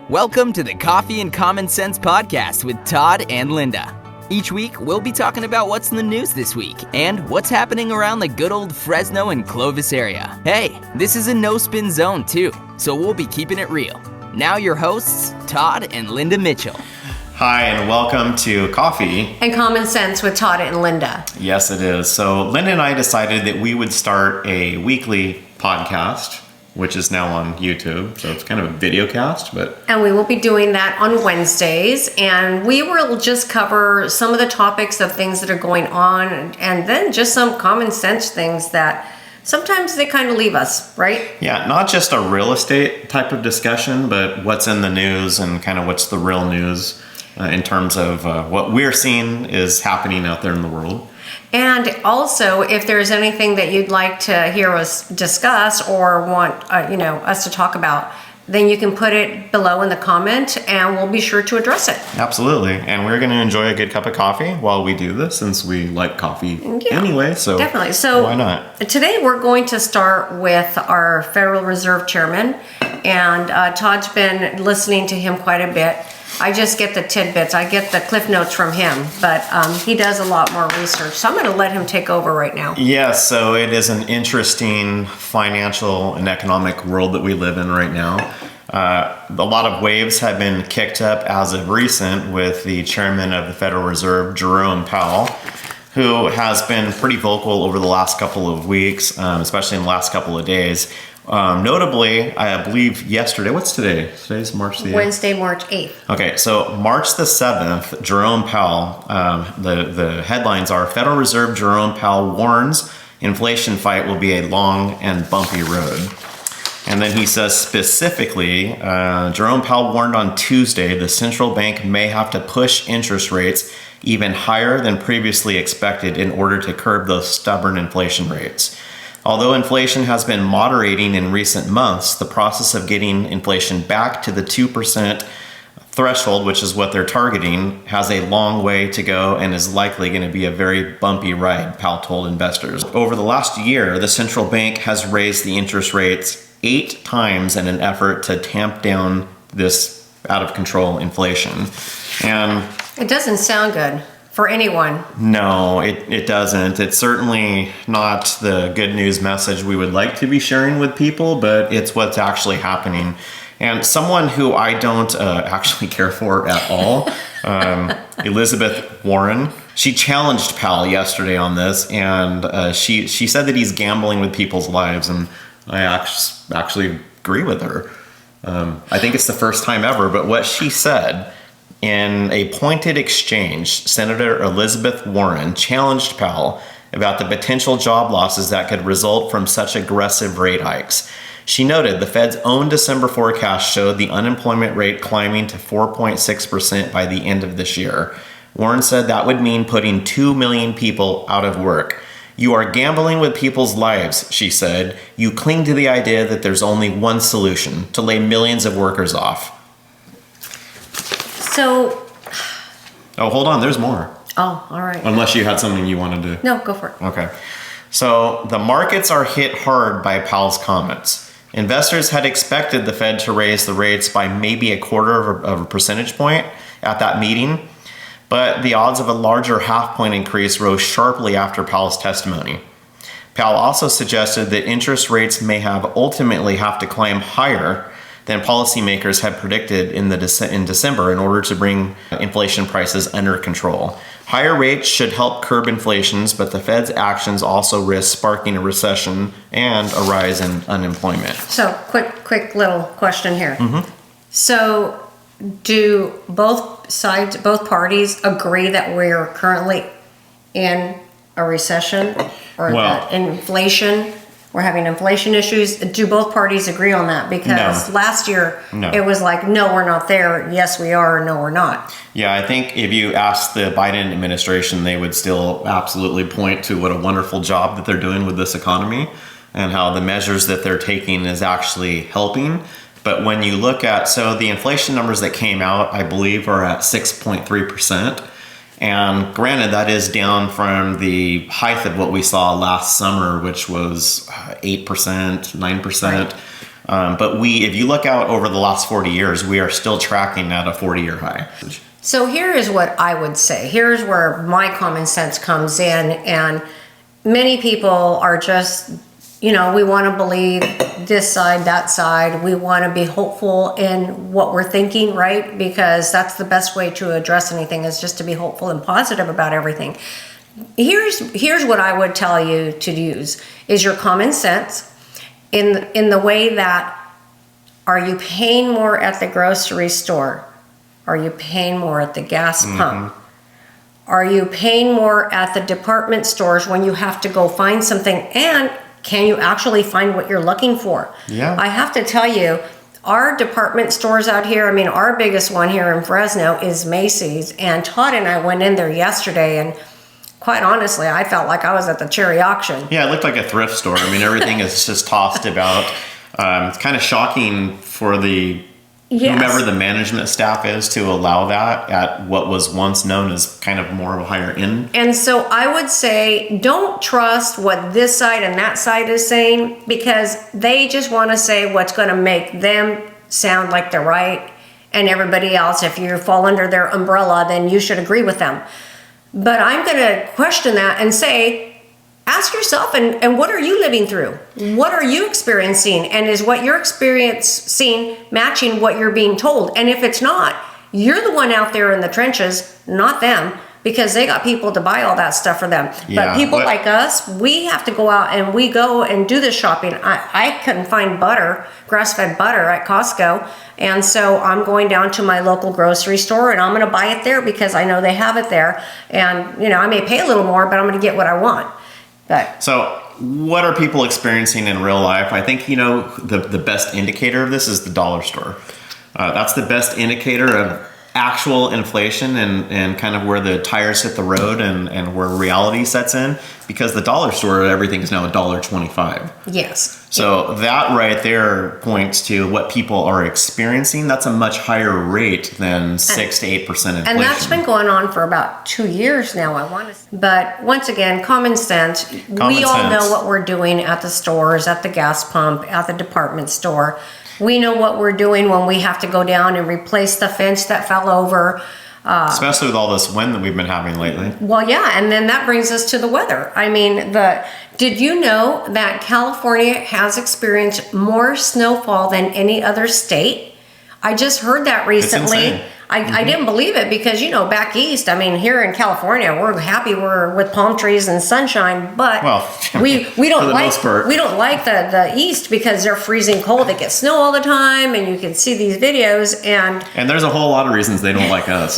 Welcome to the Coffee and Common Sense Podcast with Todd and Linda. Each week, we'll be talking about what's in the news this week and what's happening around the good old Fresno and Clovis area. Hey, this is a no-spin zone too, so we'll be keeping it real. Now your hosts, Todd and Linda Mitchell. Hi, and welcome to Coffee and Common Sense with Todd and Linda. Yes, it is. So Linda and I decided that we would start a weekly podcast, which is now on YouTube. So it's kind of a video cast, And we will be doing that on Wednesdays. And we will just cover some of the topics of things that are going on and then just some common sense things that sometimes they kind of leave us, right? Yeah, not just a real estate type of discussion, but what's in the news and kind of what's the real news in terms of what we're seeing is happening out there in the world. And also, if there's anything that you'd like to hear us discuss or want us to talk about, then you can put it below in the comment and we'll be sure to address it. Absolutely. And we're going to enjoy a good cup of coffee while we do this, since we like coffee anyway. So definitely. So why not? Today we're going to start with our Federal Reserve Chairman. And Todd's been listening to him quite a bit. I just get the tidbits. I get the cliff notes from him, but he does a lot more research. So I'm going to let him take over right now. Yes, so it is an interesting financial and economic world that we live in right now. A lot of waves have been kicked up as of recent with the chairman of the Federal Reserve, Jerome Powell, who has been pretty vocal over the last couple of weeks, especially in the last couple of days. Notably, I believe yesterday, what's today? Today's March the 8th? Wednesday, March 8th. Okay, so March the 7th, Jerome Powell, the headlines are, Federal Reserve Jerome Powell warns inflation fight will be a long and bumpy road. And then he says specifically, Jerome Powell warned on Tuesday the central bank may have to push interest rates even higher than previously expected in order to curb those stubborn inflation rates. Although inflation has been moderating in recent months, the process of getting inflation back to the 2% threshold, which is what they're targeting, has a long way to go and is likely going to be a very bumpy ride, Powell told investors. Over the last year, the central bank has raised the interest rates 8 times in an effort to tamp down this out-of-control inflation. And it doesn't sound good for anyone. No, it doesn't. It's certainly not the good news message we would like to be sharing with people, but it's what's actually happening. And someone who I don't actually care for at all, Elizabeth Warren, she challenged Powell yesterday on this, and she said that he's gambling with people's lives, and I actually agree with her. I think it's the first time ever, but what she said, in a pointed exchange, Senator Elizabeth Warren challenged Powell about the potential job losses that could result from such aggressive rate hikes. She noted the Fed's own December forecast showed the unemployment rate climbing to 4.6% by the end of this year. Warren said that would mean putting 2 million people out of work. You are gambling with people's lives, she said. You cling to the idea that there's only one solution, to lay millions of workers off. So... Oh, hold on, there's more. Oh, all right. Unless you had something you wanted to... No, go for it. Okay. So the markets are hit hard by Powell's comments. Investors had expected the Fed to raise the rates by maybe a quarter of a percentage point at that meeting, but the odds of a larger half-point increase rose sharply after Powell's testimony. Powell also suggested that interest rates may ultimately have to climb higher than policymakers had predicted in December in order to bring inflation prices under control. Higher rates should help curb inflations, but the Fed's actions also risk sparking a recession and a rise in unemployment. So, quick little question here. Mm-hmm. So, do both parties agree that we're currently in a recession or that inflation? We're having inflation issues. Do both parties agree on that? Because last year it was like, no, we're not there. Yes, we are. Or no, we're not. Yeah, I think if you ask the Biden administration, they would still absolutely point to what a wonderful job that they're doing with this economy and how the measures that they're taking is actually helping. But when you look at, so the inflation numbers that came out, I believe, are at 6.3%. And granted, that is down from the height of what we saw last summer, which was 8%, 9%. But if you look out over the last 40 years, we are still tracking at a 40-year high. So here is what I would say. Here's where my common sense comes in. And many people are just, we want to believe this side, that side. We want to be hopeful in what we're thinking, right? Because that's the best way to address anything, is just to be hopeful and positive about everything. Here's what I would tell you to use is your common sense in the way that, are you paying more at the grocery store? Are you paying more at the gas pump? Are you paying more at the department stores when you have to go find something? And can you actually find what you're looking for? Yeah. I have to tell you, our department stores out here, our biggest one here in Fresno is Macy's. And Todd and I went in there yesterday, and quite honestly, I felt like I was at the cherry auction. Yeah, it looked like a thrift store. Everything is just tossed about. It's kind of shocking for whomever the management staff is to allow that at what was once known as kind of more of a higher end. And so I would say, don't trust what this side and that side is saying, because they just want to say what's going to make them sound like they're right. And everybody else, if you fall under their umbrella, then you should agree with them. But I'm going to question that and say, ask yourself, and what are you living through? What are you experiencing? And is what you're experiencing matching what you're being told? And if it's not, you're the one out there in the trenches, not them, because they got people to buy all that stuff for them. But people like us, we have to go out and we go and do the shopping. I couldn't find butter, grass-fed butter at Costco. And so I'm going down to my local grocery store and I'm going to buy it there because I know they have it there. And, I may pay a little more, but I'm going to get what I want. So what are people experiencing in real life? I think, the best indicator of this is the dollar store. That's the best indicator of actual inflation and kind of where the tires hit the road and where reality sets in, because the dollar store, everything is now $1.25. Yes. So that right there points to what people are experiencing. That's a much higher rate than 6 to 8% inflation. And that's been going on for about 2 years now, I want to say. But once again, common sense. We all know what we're doing at the stores, at the gas pump, at the department store. We know what we're doing when we have to go down and replace the fence that fell over. Especially with all this wind that we've been having lately. Well, yeah, and then that brings us to the weather. Did you know that California has experienced more snowfall than any other state? I just heard that recently. It's insane. I didn't believe it because, back east, here in California, we're happy we're with palm trees and sunshine, but we don't like the east because they're freezing cold. They get snow all the time, and you can see these videos. And there's a whole lot of reasons they don't like us.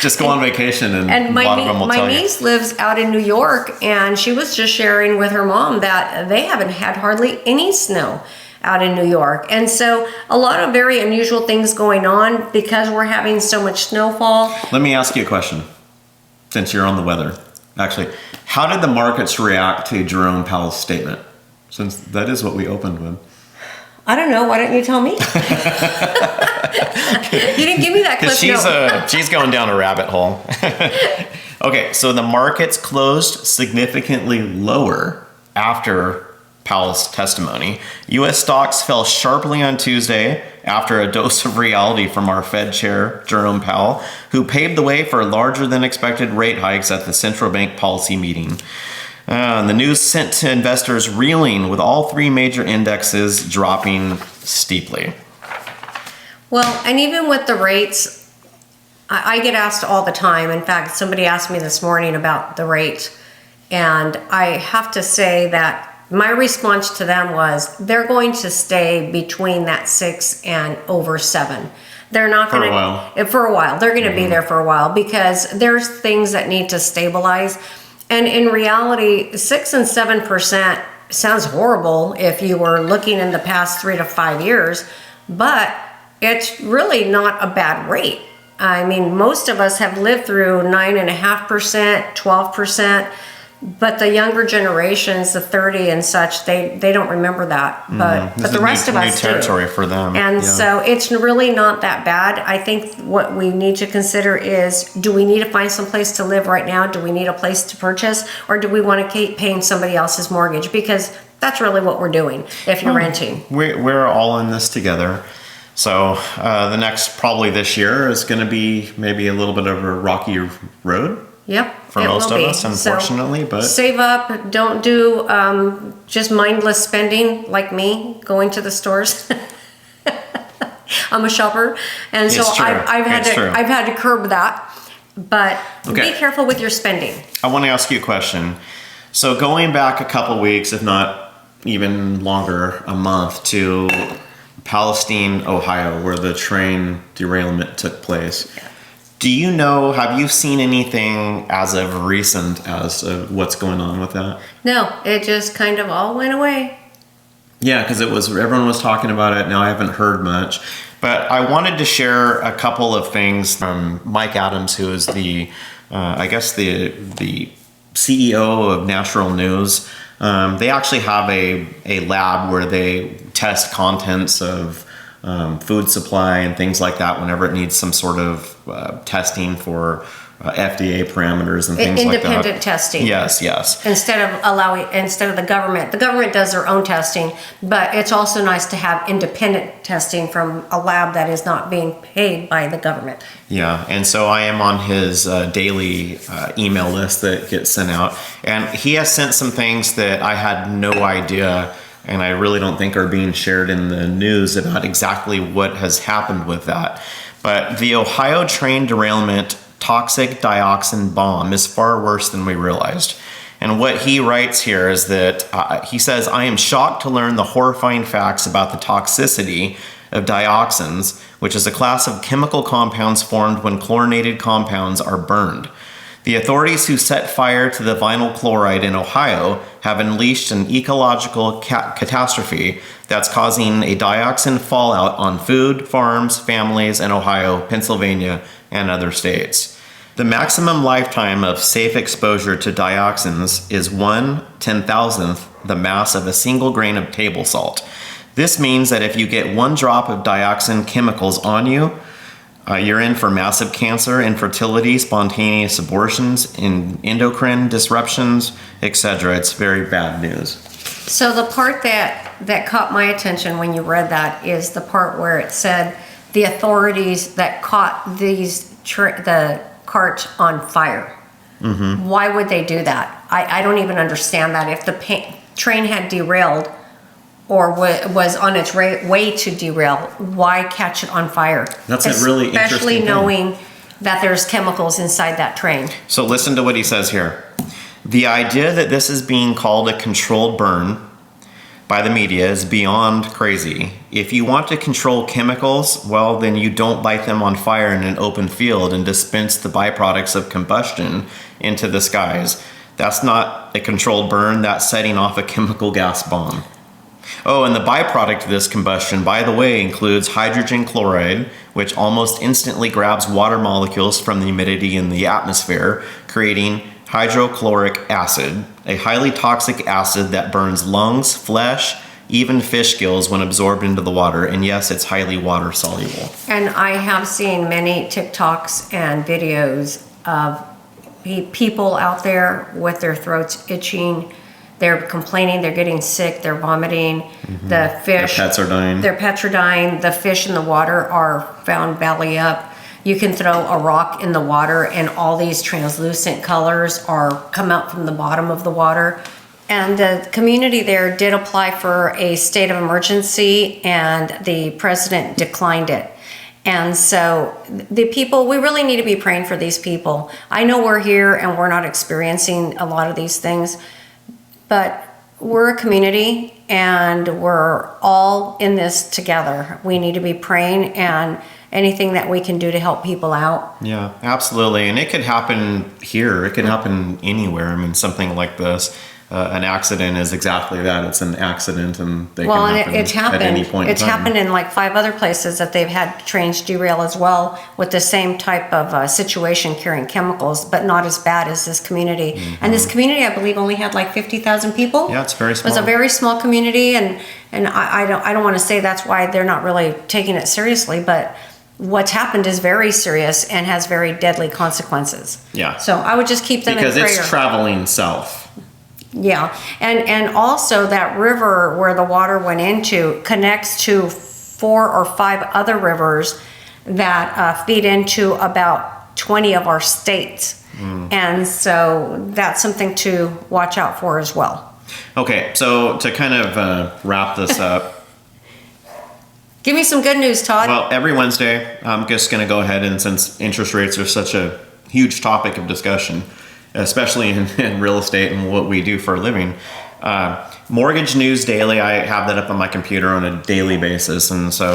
Just go on vacation and a lot of them will tell you. My niece lives out in New York, and she was just sharing with her mom that they haven't had hardly any snow out in New York. And so a lot of very unusual things going on because we're having so much snowfall. Let me ask you a question, since you're on the weather. Actually, how did the markets react to Jerome Powell's statement? Since that is what we opened with. I don't know. Why don't you tell me? You didn't give me that clip note. She's going down a rabbit hole. Okay, so the markets closed significantly lower after Powell's testimony. U.S. stocks fell sharply on Tuesday after a dose of reality from our Fed Chair Jerome Powell, who paved the way for larger than expected rate hikes at the central bank policy meeting. The news sent to investors reeling, with all three major indexes dropping steeply. Well, and even with the rates, I get asked all the time. In fact, somebody asked me this morning about the rate, and I have to say that my response to them was, they're going to stay between that 6 and over 7. They're not going to, for a while, they're going to be there for a while because there's things that need to stabilize. And in reality, 6 and 7% sounds horrible if you were looking in the past 3 to 5 years, but it's really not a bad rate. Most of us have lived through 9.5%, 12%. But the younger generations, the 30 and such, they don't remember that. But the rest of us do. New territory for them. And so it's really not that bad. I think what we need to consider is, do we need to find some place to live right now? Do we need a place to purchase? Or do we want to keep paying somebody else's mortgage? Because That's really what we're doing if you're renting. We're all in this together. So the next, probably this year, is going to be maybe a little bit of a rocky road. Yep. For most of us, unfortunately. So but save up. Don't do just mindless spending like me, going to the stores. I'm a shopper, and so I've had to curb that. But be careful with your spending. I want to ask you a question. So going back a couple weeks, if not even longer, a month, to Palestine, Ohio, where the train derailment took place. Yeah. Do you know, have you seen anything as of recent as what's going on with that? No, it just kind of all went away. Yeah, because everyone was talking about it. Now I haven't heard much. But I wanted to share a couple of things from Mike Adams, who is the CEO of Natural News. They actually have a lab where they test contents of food supply and things like that whenever it needs some sort of testing for FDA parameters and things like that. Independent testing. Yes. Instead of the government. The government does their own testing, but it's also nice to have independent testing from a lab that is not being paid by the government. Yeah, and so I am on his daily email list that gets sent out, and he has sent some things that I had no idea, and I really don't think are being shared in the news about exactly what has happened with that. But the Ohio train derailment toxic dioxin bomb is far worse than we realized. And what he writes here is that he says, "I am shocked to learn the horrifying facts about the toxicity of dioxins, which is a class of chemical compounds formed when chlorinated compounds are burned. The authorities who set fire to the vinyl chloride in Ohio have unleashed an ecological catastrophe that's causing a dioxin fallout on food, farms, families in Ohio, Pennsylvania, and other states. The maximum lifetime of safe exposure to dioxins is 1/10,000th the mass of a single grain of table salt. This means that if you get one drop of dioxin chemicals on you, you're in for massive cancer, infertility, spontaneous abortions, endocrine disruptions, etc. It's very bad news." So the part that caught my attention when you read that is the part where it said the authorities that caught the cart on fire. Mm-hmm. Why would they do that? I don't even understand that. If the train had derailed or was on its way to derail, why catch it on fire? That's a really interesting Especially thing. knowing that there's chemicals inside that train. So listen to what he says here. "The idea that this is being called a controlled burn by the media is beyond crazy. If you want to control chemicals, well, then you don't light them on fire in an open field and dispense the byproducts of combustion into the skies. That's not a controlled burn, that's setting off a chemical gas bomb. Oh, and the byproduct of this combustion, by the way, includes hydrogen chloride, which almost instantly grabs water molecules from the humidity in the atmosphere, creating hydrochloric acid, a highly toxic acid that burns lungs, flesh, even fish gills when absorbed into the water. And yes, it's highly water soluble." And I have seen many TikToks and videos of people out there with their throats itching. They're complaining, they're getting sick, they're vomiting. Mm-hmm. The fish, their pets are dying. Their pets are dying. The fish in the water are found belly up. You can throw a rock in the water and all these translucent colors come out from the bottom of the water. And the community there did apply for a state of emergency, and the president declined it. And so the people, we really need to be praying for these people. I know we're here and we're not experiencing a lot of these things, but we're a community and we're all in this together. We need to be praying, and anything that we can do to help people out. Yeah, absolutely. And it could happen here. It could happen anywhere. I mean, something like this. An accident is exactly that. It's an accident, and they can happen at any point in time. It's happened in like 5 other places that they've had trains derail as well with the same type of situation carrying chemicals, but not as bad as this community. Mm-hmm. And this community, I believe, only had like 50,000 people. Yeah, it's very small. It was a very small community, and I don't want to say that's why they're not really taking it seriously, but what's happened is very serious and has very deadly consequences. Yeah. So I would just keep them in prayer. Because it's traveling south. Yeah, and also that river where the water went into connects to 4 or 5 other rivers that feed into about 20 of our states. And so that's something to watch out for as well. Okay, so to kind of wrap this up. Give me some good news, Todd. Well, every Wednesday, I'm just going to go ahead and, since interest rates are such a huge topic of discussion, especially in real estate and what we do for a living, Mortgage News Daily, I have that up on my computer on a daily basis. And so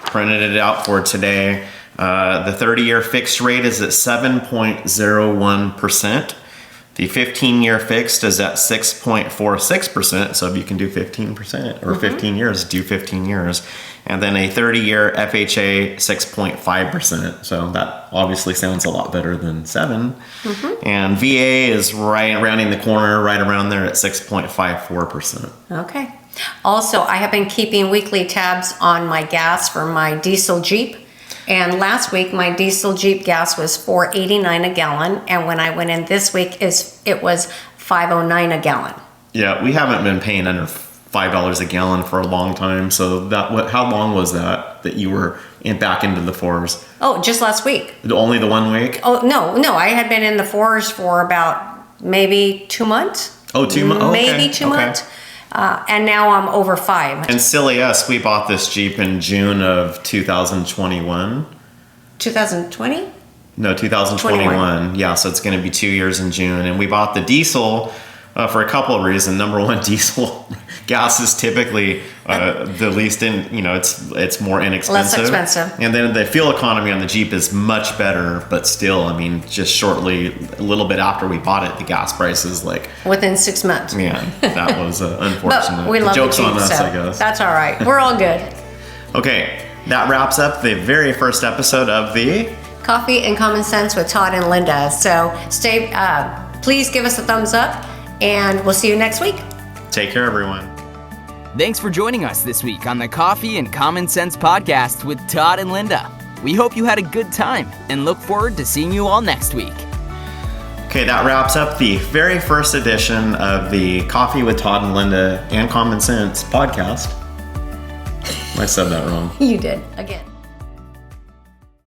printed it out for today. The 30-year fixed rate is at 7.01%. The 15-year fixed is at 6.46%. So if you can do 15% or 15 years, do 15 years. And then a 30-year FHA, 6.5%. So that obviously sounds a lot better than 7. And VA is right rounding the corner, right around there at 6.54%. Okay. Also, I have been keeping weekly tabs on my gas for my diesel Jeep. And last week, my diesel Jeep gas was $4.89 a gallon. And when I went in this week, it was $5.09 a gallon. Yeah, we haven't been paying under $5 a gallon for a long time. So how long was that you were back into the 4s? Oh, just last week. Only the 1 week? Oh, no. I had been in the 4s for about maybe 2 months. Oh, 2 months? Maybe 2 months. And now I'm over 5. And silly us, we bought this Jeep in June of 2021. 2020? No, 2021. Yeah, so it's going to be 2 years in June. And we bought the diesel for a couple of reasons. Number one, diesel gas is typically the least it's more inexpensive. Less expensive. And then the fuel economy on the Jeep is much better, but still, I mean, just shortly, a little bit after we bought it, the gas prices within 6 months. Yeah, that was unfortunate. But we love Joke's the Jeep, on us, so I guess. that's all right. We're all good. Okay, that wraps up the very first episode of the Coffee and Common Sense with Todd and Linda. So please give us a thumbs up, and we'll see you next week. Take care, everyone. Thanks for joining us this week on the Coffee and Common Sense Podcast with Todd and Linda. We hope you had a good time and look forward to seeing you all next week. Okay, that wraps up the very first edition of the Coffee with Todd and Linda and Common Sense podcast. I said that wrong. You did, again.